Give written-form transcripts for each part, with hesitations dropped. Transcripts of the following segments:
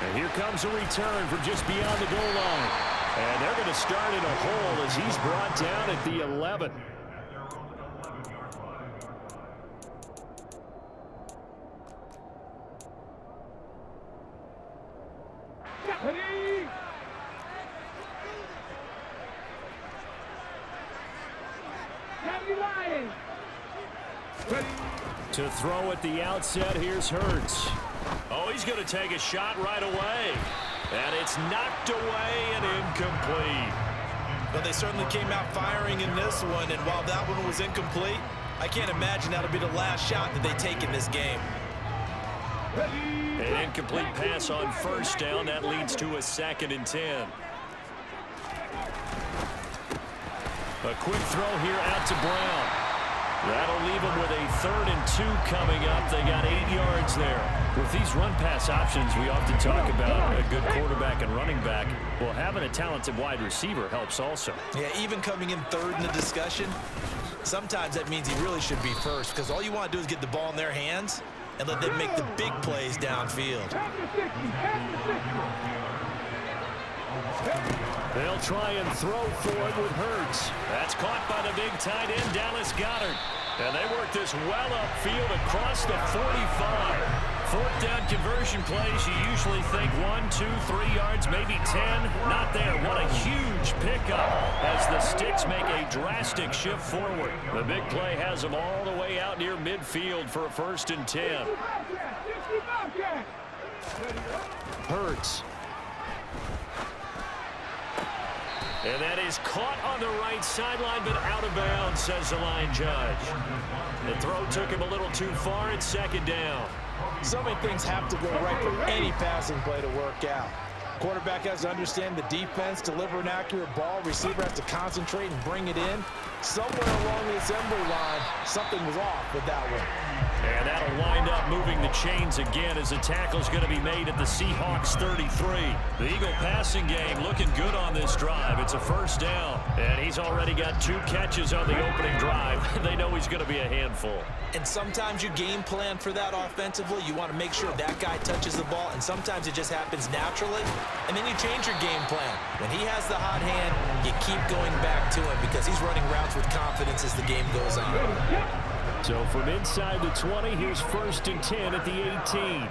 And here comes a return from just beyond the goal line. And they're going to start in a hole as he's brought down at the 11. To throw at the outset, here's Hurts. Oh, he's going to take a shot right away. And it's knocked away and incomplete. But they certainly came out firing in this one, and while that one was incomplete, I can't imagine that'll be the last shot that they take in this game. An incomplete pass on first down. That leads to a 2nd and 10. A quick throw here out to Brown. That'll leave them with a 3rd and 2 coming up. They got 8 yards there. With these run-pass options, we often talk about a good quarterback and running back. Well, having a talented wide receiver helps also. Yeah, even coming in 3rd in the discussion, sometimes that means he really should be first, because all you want to do is get the ball in their hands and let them make the big plays downfield. They'll try and throw for it with Hurts. That's caught by the big tight end, Dallas Goedert. And they work this well upfield across the 45. 4th down conversion plays, you usually think 1, 2, 3 yards, maybe 10. Not there. What a huge pickup as the Sticks make a drastic shift forward. The big play has them all the way out near midfield for a 1st and 10. Hurts. And that is caught on the right sideline, but out of bounds, says the line judge. The throw took him a little too far. It's 2nd down. So many things have to go right for any passing play to work out. Quarterback has to understand the defense, deliver an accurate ball. Receiver has to concentrate and bring it in. Somewhere along the assembly line, something was off with that one. And that'll wind up moving the chains again as the tackle's going to be made at the Seahawks 33. The Eagle passing game looking good on this drive. It's a 1st down. And he's already got 2 catches on the opening drive. They know he's going to be a handful. And sometimes you game plan for that offensively. You want to make sure that guy touches the ball, and sometimes it just happens naturally. And then you change your game plan. When he has the hot hand, you keep going back to him because he's running routes with confidence as the game goes on. So from inside the 20, here's 1st and 10 at the 18.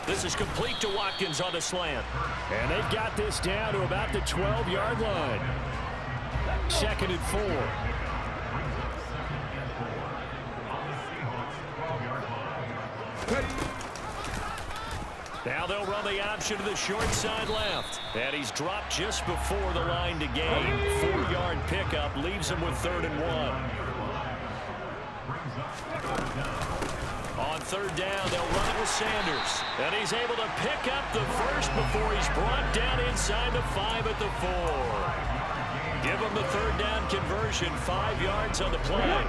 This is complete to Watkins on the slant. And they've got this down to about the 12-yard line. 2nd and 4. Now they'll run the option to the short side left. And he's dropped just before the line to gain. 4-yard pickup leaves him with 3rd and 1. On 3rd down, they'll run it with Sanders. And he's able to pick up the first before he's brought down inside the 5 at the 4. Give him the 3rd down conversion, 5 yards on the play.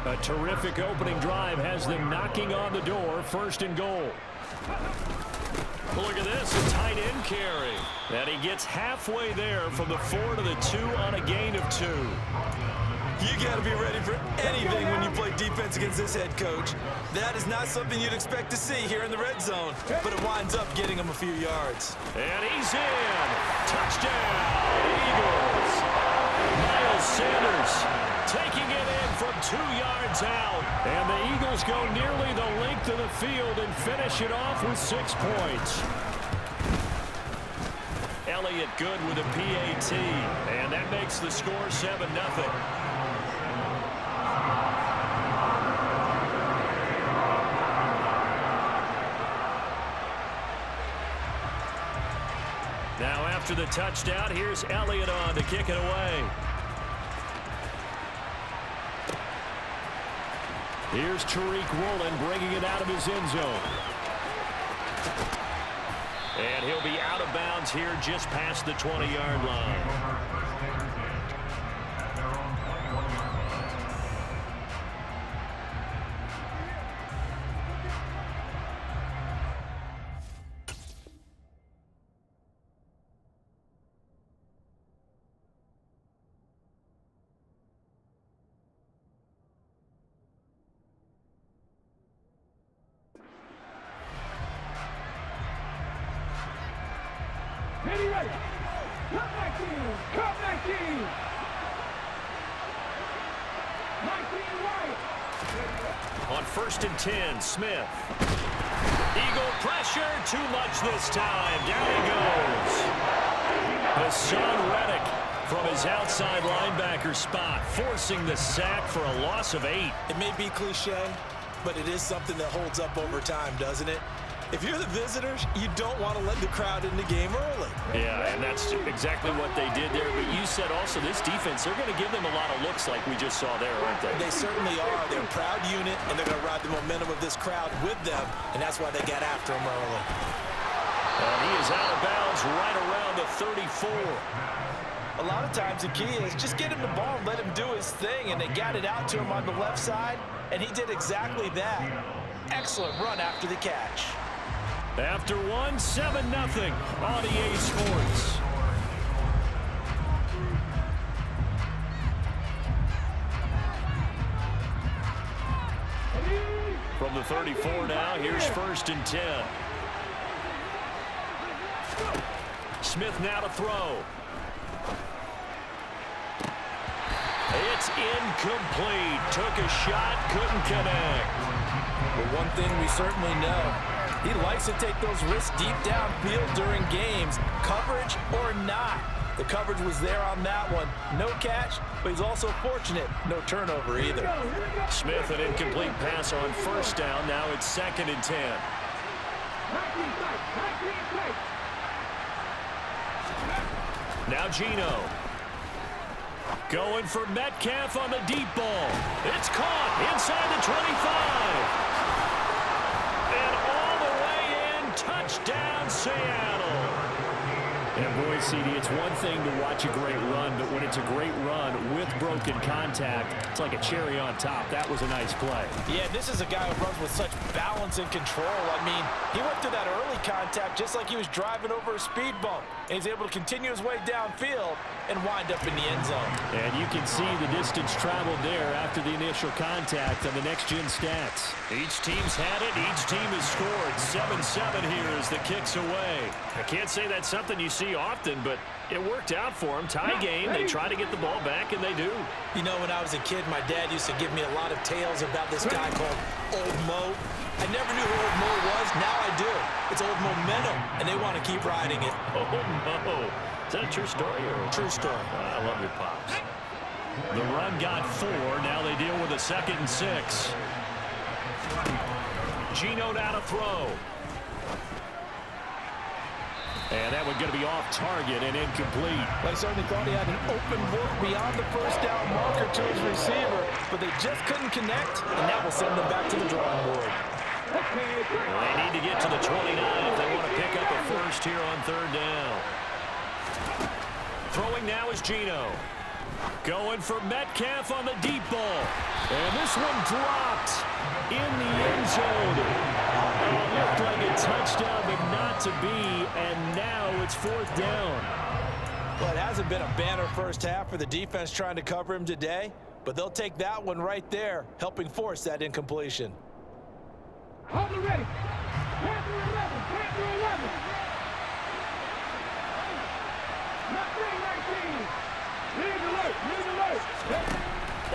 A terrific opening drive has them knocking on the door, 1st and goal. Look at this, a tight end carry. And he gets halfway there from the 4 to the 2 on a gain of 2. You got to be ready for anything when you play defense against this head coach. That is not something you'd expect to see here in the red zone, but it winds up getting him a few yards. And he's in. Touchdown, Eagles. Miles Sanders taking it in from 2 yards out. And the Eagles go nearly the length of the field and finish it off with 6 points. Elliott good with a PAT. And that makes the score 7-0. Now after the touchdown, here's Elliott on to kick it away. Here's Tariq Woolen bringing it out of his end zone. And he'll be out of bounds here just past the 20-yard line. On 1st and 10, Smith. Eagle pressure, too much this time. Down he goes. Hassan Reddick from his outside linebacker spot, forcing the sack for a loss of 8. It may be cliche, but it is something that holds up over time, doesn't it? If you're the visitors, you don't want to let the crowd in the game early. Yeah, and that's exactly what they did there. But you said also this defense, they're going to give them a lot of looks like we just saw there, aren't they? They certainly are. They're a proud unit, and they're going to ride the momentum of this crowd with them, and that's why they got after him early. And he is out of bounds right around the 34. A lot of times the key is just get him the ball and let him do his thing, and they got it out to him on the left side, and he did exactly that. Excellent run after the catch. After 7-0 on EA Sports. From the 34 now, here's 1st and 10. Smith now to throw. It's incomplete. Took a shot, couldn't connect. But one thing we certainly know, he likes to take those risks deep downfield during games, coverage or not. The coverage was there on that one. No catch, but he's also fortunate. No turnover either. Smith, an incomplete pass on 1st down. Now it's 2nd and 10. Now Geno. Going for Metcalf on the deep ball. It's caught inside the 25. And all the way in. Touchdown, Seattle. And boy, CD, it's one thing to watch a great run, but when it's a great run with broken contact, it's like a cherry on top. That was a nice play. Yeah, this is a guy who runs with such balance and control. I mean, he went through that early contact just like he was driving over a speed bump. And he's able to continue his way downfield and wind up in the end zone. And you can see the distance traveled there after the initial contact on the next-gen stats. Each team's had it. Each team has scored. 7-7 here as the kick's away. I can't say that's something you see often, but it worked out for them. Tie game. They try to get the ball back, and they do. You know, when I was a kid, my dad used to give me a lot of tales about this guy called Old Mo. I never knew who Old Mo was. Now I do. It's Old Momentum, and they want to keep riding it. Old Mo. Is that a true story? Or? True story. I love your pops. The run got 4. Now they deal with a 2nd and 6. Geno now to throw. And that one going to be off target and incomplete. They certainly thought he had an open look beyond the 1st down marker to his receiver, but they just couldn't connect, and that will send them back to the drawing board. Well, they need to get to the 29 if they want to pick up a first here on 3rd down. Throwing now is Geno. Going for Metcalf on the deep ball. And this one dropped in the end zone. It looked like a touchdown, but not to be. And now it's 4th down. Well, it hasn't been a banner first half for the defense trying to cover him today, but they'll take that one right there, helping force that incompletion. Hold it ready. Panther 11. Panther 11. Not 19. Lead alert. Lead alert.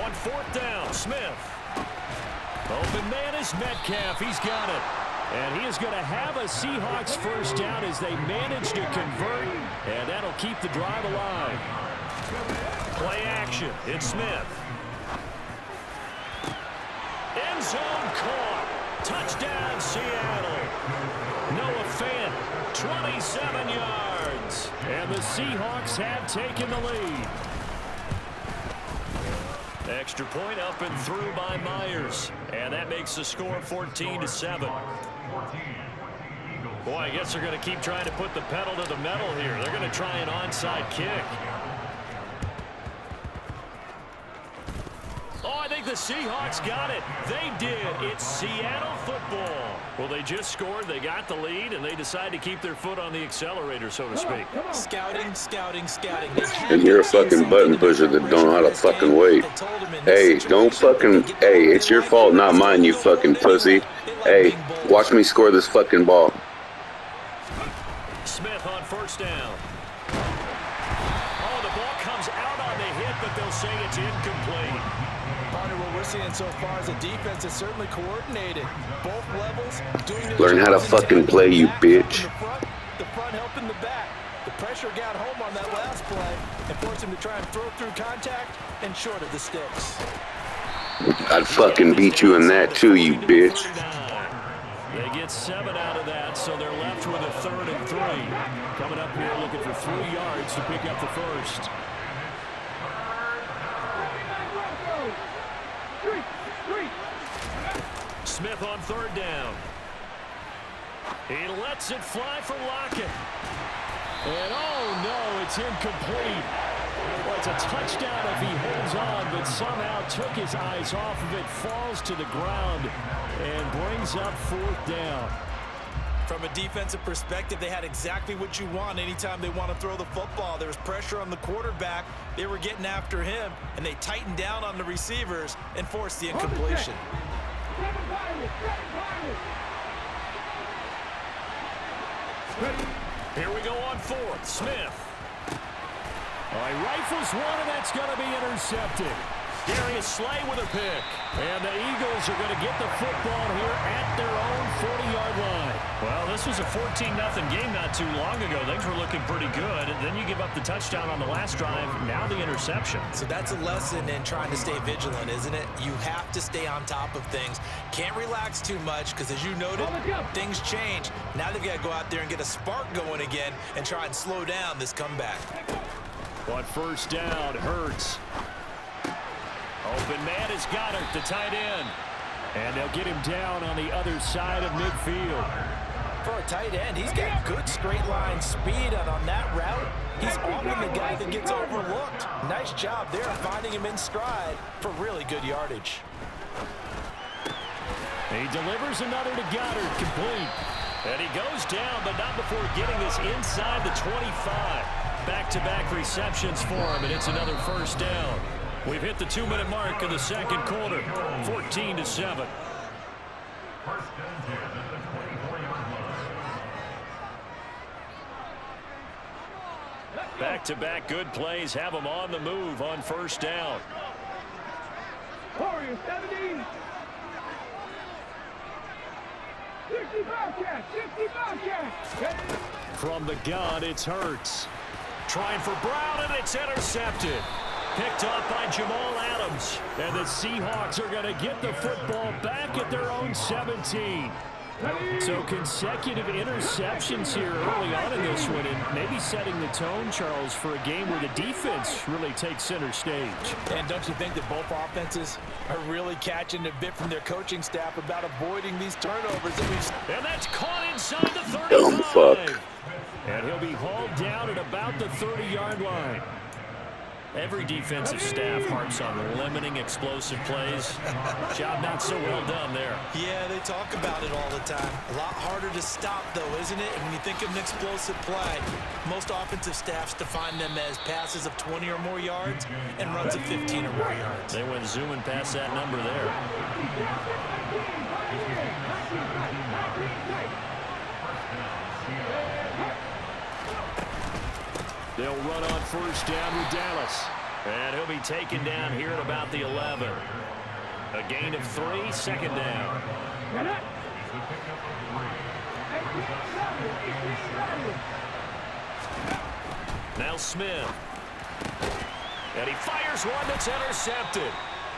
On 4th down, Smith. Open man is Metcalf. He's got it. And he is going to have a Seahawks first down as they manage to convert. And that'll keep the drive alive. Play action. It's Smith. End zone caught. Touchdown, Seattle. Noah Fant, 27 yards. And the Seahawks have taken the lead. Extra point up and through by Myers. And that makes the score 14-7. Boy, I guess they're going to keep trying to put the pedal to the metal here. They're going to try an onside kick. Oh, I think the Seahawks got it. They did. It's Seattle football. Well, they just scored. They got the lead, and they decide to keep their foot on the accelerator, so to speak. Scouting, scouting, scouting. And you're a fucking button pusher that don't know how to fucking wait. Hey, don't fucking... Hey, it's your fault, not mine, you fucking pussy. Hey, watch me score this fucking ball. Smith on 1st down. Oh, the ball comes out on the hit, but they'll say it's incomplete. Partner, what we're seeing so far is a defense is certainly coordinated. Both levels doing their Learn how to jobs in fucking tandem. play, you Back bitch. helping the front helping the back. The pressure got home on that last play and forced him to try and throw through contact and short of the sticks. I'd fucking beat you in that too, you bitch. They get 7 out of that, so they're left with a 3rd and 3. Coming up here looking for 3 yards to pick up the first. Smith on 3rd down. He lets it fly for Lockett. And oh no, it's incomplete. Well, it's a touchdown if he holds on, but somehow took his eyes off of it, falls to the ground, and brings up 4th down. From a defensive perspective, they had exactly what you want anytime they want to throw the football. There was pressure on the quarterback. They were getting after him, and they tightened down on the receivers and forced the incompletion. Here we go on 4th. Smith. He rifles one, and that's going to be intercepted. Darius Slay with a pick. And the Eagles are going to get the football here at their own 40-yard line. Well, this was a 14-0 game not too long ago. Things were looking pretty good. And then you give up the touchdown on the last drive. Now the interception. So that's a lesson in trying to stay vigilant, isn't it? You have to stay on top of things. Can't relax too much because, as you noted, things change. Now they've got to go out there and get a spark going again and try and slow down this comeback. On 1st down, Hurts. Open man is Goddard, the tight end. And they'll get him down on the other side of midfield. For a tight end, he's got good straight line speed, and on that route, he's often the guy that gets overlooked. Nice job there finding him in stride for really good yardage. He delivers another to Goddard, complete. And he goes down, but not before getting this inside the 25. Back-to-back receptions for him, and it's another 1st down. We've hit the 2-minute mark in the 2nd quarter, 14-7. Back-to-back good plays have them on the move on 1st down. Warriors 17. 65 catch, 65 catch. From the gun, it's Hurts. Trying for Brown, and it's intercepted. Picked off by Jamal Adams. And the Seahawks are going to get the football back at their own 17. So consecutive interceptions here early on in this one, and maybe setting the tone, Charles, for a game where the defense really takes center stage. And don't you think that both offenses are really catching a bit from their coaching staff about avoiding these turnovers that we've... And that's caught inside the 35. Dumb fuck. And he'll be hauled down at about the 30-yard line. Every defensive staff harps on limiting explosive plays. Job not so well done there. Yeah, they talk about it all the time. A lot harder to stop, though, isn't it? When you think of an explosive play, most offensive staffs define them as passes of 20 or more yards and runs of 15 or more yards. They went zooming past that number there. They'll run on 1st down with Dallas. And he'll be taken down here at about the 11. A gain of 3, 2nd down. Now Smith. And he fires one that's intercepted.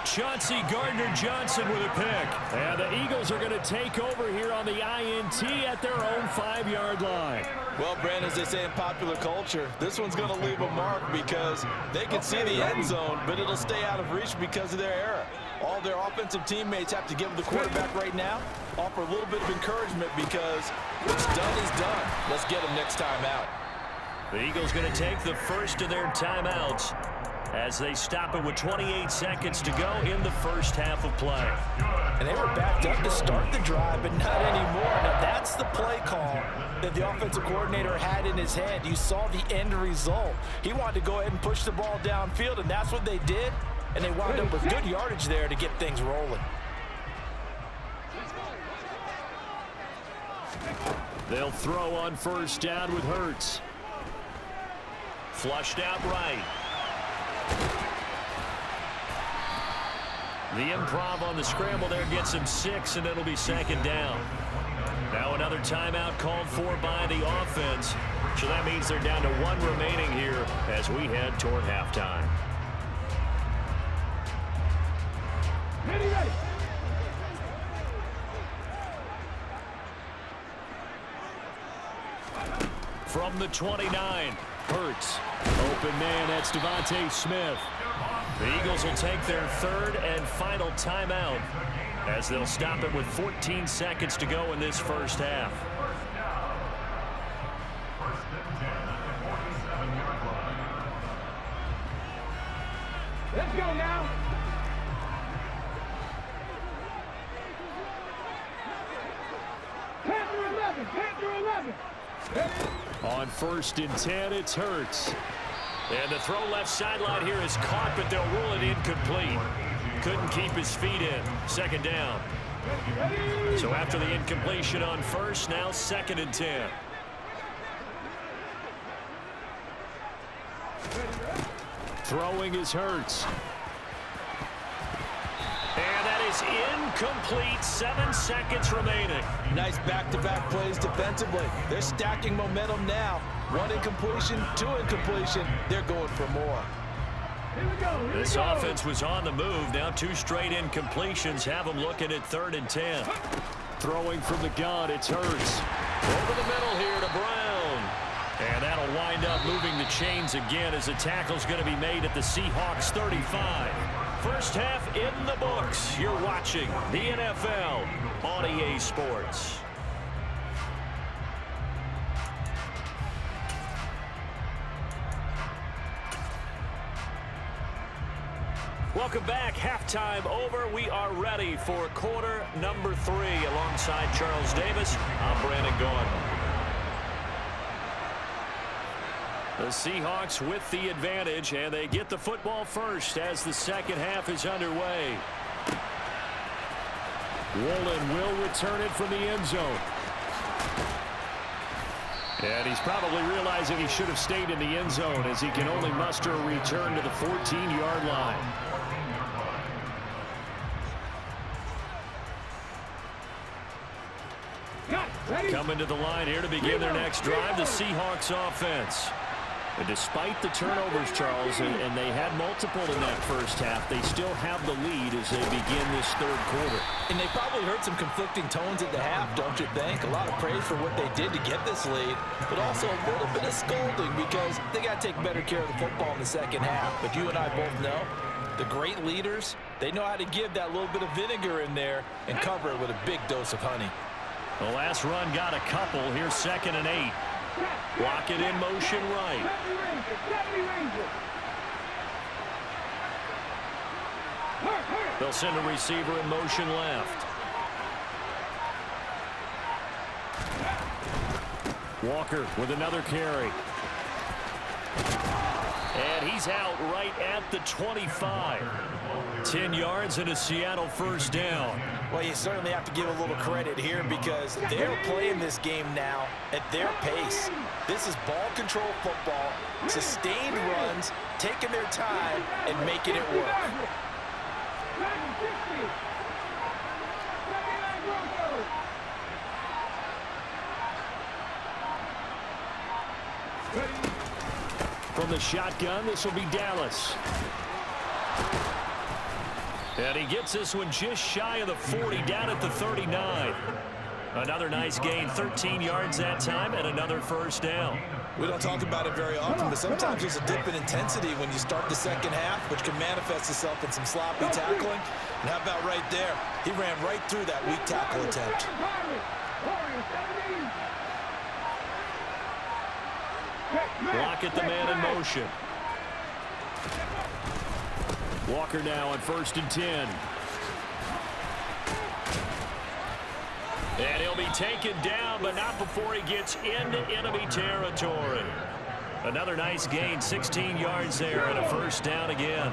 Chauncey Gardner-Johnson with a pick. And the Eagles are going to take over here on the INT at their own 5-yard line. Well, Brandon, as they say in popular culture, this one's going to leave a mark because they can see the end zone, but it'll stay out of reach because of their error. All their offensive teammates have to give the quarterback right now, offer a little bit of encouragement because what's done is done. Let's get them next time out. The Eagles going to take the first of their timeouts as they stop it with 28 seconds to go in the first half of play. And they were backed up to start the drive, but not anymore. Now, that's the play call that the offensive coordinator had in his head. You saw the end result. He wanted to go ahead and push the ball downfield, and that's what they did. And they wound up with good yardage there to get things rolling. They'll throw on 1st down with Hurts. Flushed out right. The improv on the scramble there gets him 6, and it'll be second down. Now another timeout called for by the offense. So that means they're down to 1 remaining here as we head toward halftime. Ready. From the 29, Hurts. Open man, that's Devontae Smith. The Eagles will take their 3rd and final timeout as they'll stop it with 14 seconds to go in this first half. Let's go now. Panther 11. On 1st and 10, it's Hurts. And the throw left sideline here is caught, but they'll rule it incomplete. Couldn't keep his feet in. Second down. So after the incompletion on 1st, now 2nd and 10. Throwing is Hurts. And that is incomplete. 7 seconds remaining. Nice back-to-back plays defensively. They're stacking momentum now. 1 incompletion, 2 incompletion. They're going for more. This offense was on the move. Now 2 straight incompletions have them looking at 3rd and 10. Throwing from the gun, it's Hurts. Over the middle here to Brown. And that'll wind up moving the chains again as the tackle's going to be made at the Seahawks 35. First half in the books. You're watching the NFL on EA Sports. Welcome back. Halftime over. We are ready for quarter number 3. Alongside Charles Davis, I'm Brandon Gaudin. The Seahawks with the advantage, and they get the football first as the second half is underway. Woolen will return it from the end zone. And he's probably realizing he should have stayed in the end zone as he can only muster a return to the 14-yard line. Coming to the line here to begin their next drive, the Seahawks offense. And despite the turnovers, Charles, and they had multiple in that first half, they still have the lead as they begin this 3rd quarter. And they probably heard some conflicting tones at the half, don't you think? A lot of praise for what they did to get this lead, but also a little bit of scolding because they got to take better care of the football in the second half. But you and I both know the great leaders, they know how to give that little bit of vinegar in there and cover it with a big dose of honey. The last run got a couple. Here's 2nd and 8. Block it in motion right. They'll send a receiver in motion left. Walker with another carry. And he's out right at the 25. 10 yards and a Seattle first down. Well, you certainly have to give a little credit here because they're playing this game now at their pace. This is ball control football, sustained runs, taking their time, and making it work. From the shotgun, this will be Dallas. And he gets this one just shy of the 40, down at the 39. Another nice gain, 13 yards that time, and another first down. We don't talk about it very often, but sometimes there's a dip in intensity when you start the second half, which can manifest itself in some sloppy tackling. And how about right there? He ran right through that weak tackle attempt. Block at the man in motion. Walker now on 1st and 10. And he'll be taken down, but not before he gets into enemy territory. Another nice gain, 16 yards there, and a first down again.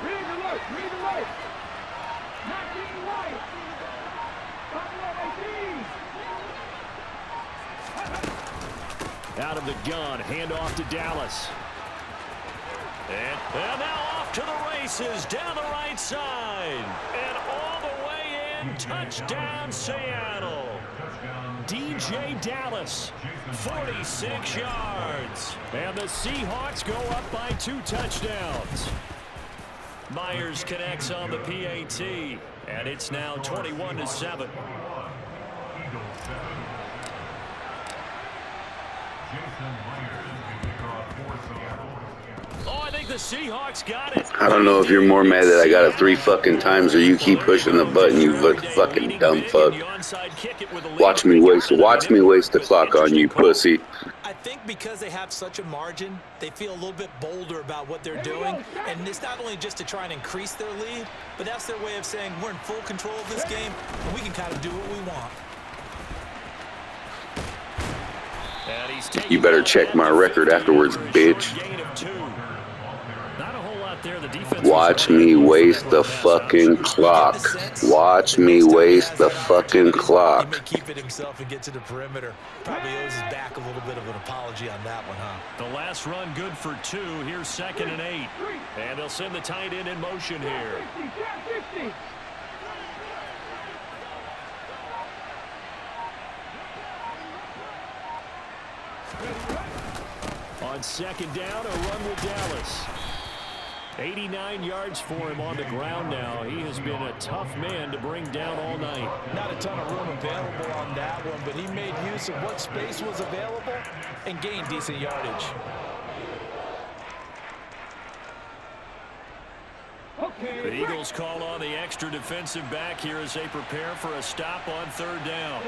Read the alert. Out of the gun, handoff to Dallas. And now off to the races, down the right side. And all the way in, touchdown Seattle. DJ Dallas, 46 yards. And the Seahawks go up by 2 touchdowns. Myers connects on the PAT, and it's now 21-7. Oh, I think the Seahawks got it. I don't know if you're more mad that I got it 3 fucking times or you keep pushing the button, you fucking dumb fuck. Watch me waste the clock on you, pussy. I think because they have such a margin, they feel a little bit bolder about what they're doing. And it's not only just to try and increase their lead, but that's their way of saying we're in full control of this game, and we can kind of do what we want. You better check my record afterwards, bitch. Watch me waste the fucking clock. Watch me waste the fucking clock. He may keep it himself and get to the perimeter. Probably owes his back a little bit of an apology on that one, huh? The last run good for 2. Here's 2nd and 8. And they'll send the tight end in motion here. On 2nd down, a run with Dallas. 89 yards for him on the ground now. He has been a tough man to bring down all night. Not a ton of room available on that one, but he made use of what space was available and gained decent yardage. The Eagles call on the extra defensive back here as they prepare for a stop on 3rd down.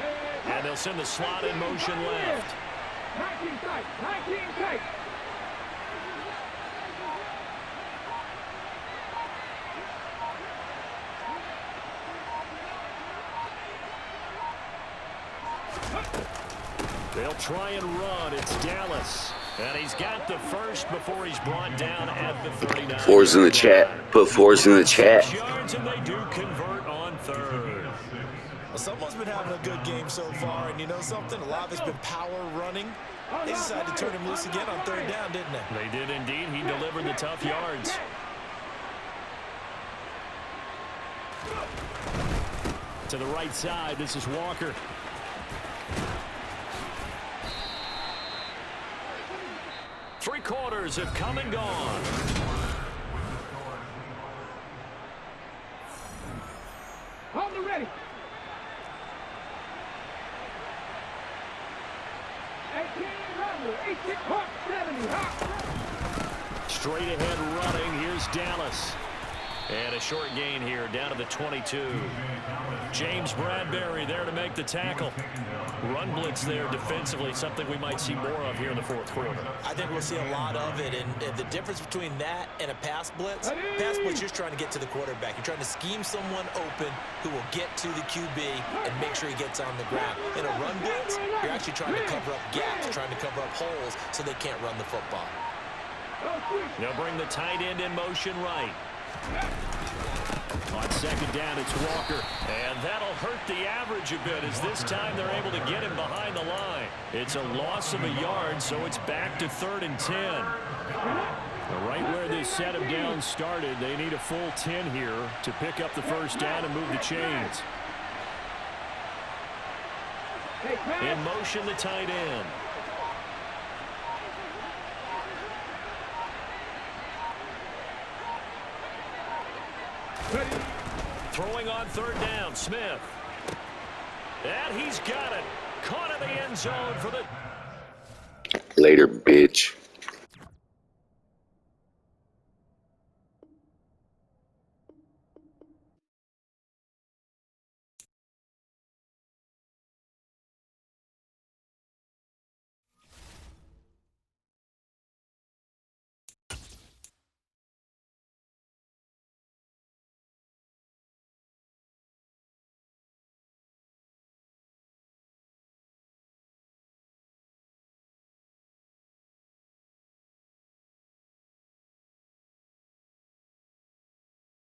And they'll send the slot in motion left. 19 tight. They'll try and run. It's Dallas. And he's got the first before he's brought down at the 39. 4's in the chat. Put 4's in the chat. Yards, and they do convert on 3rd. Well, someone's been having a good game so far, and you know something? A lot of it's been power running. They decided to turn him loose again on 3rd down, didn't they? They did indeed. He delivered the tough yards. To the right side, this is Walker. Three quarters have come and gone. Hold it ready. 18 runner, 18 hot, 70 hot. Straight ahead running. Here's Dallas. And a short gain here down to the 22. James Bradbury there to make the tackle. Run blitz there defensively, something we might see more of here in the 4th quarter. I think we'll see a lot of it, and the difference between that and a pass blitz, you're just trying to get to the quarterback. You're trying to scheme someone open who will get to the QB and make sure he gets on the ground. In a run blitz, you're actually trying to cover up gaps, trying to cover up holes so they can't run the football. They'll bring the tight end in motion right. On 2nd down, it's Walker. And that'll hurt the average a bit as this time they're able to get him behind the line. It's a loss of a yard, so it's back to 3rd and 10. Right where this set of downs started, they need a full 10 here to pick up the first down and move the chains. In motion, the tight end. Throwing on 3rd down, Smith. And he's got it. Caught in the end zone for the... Later, bitch.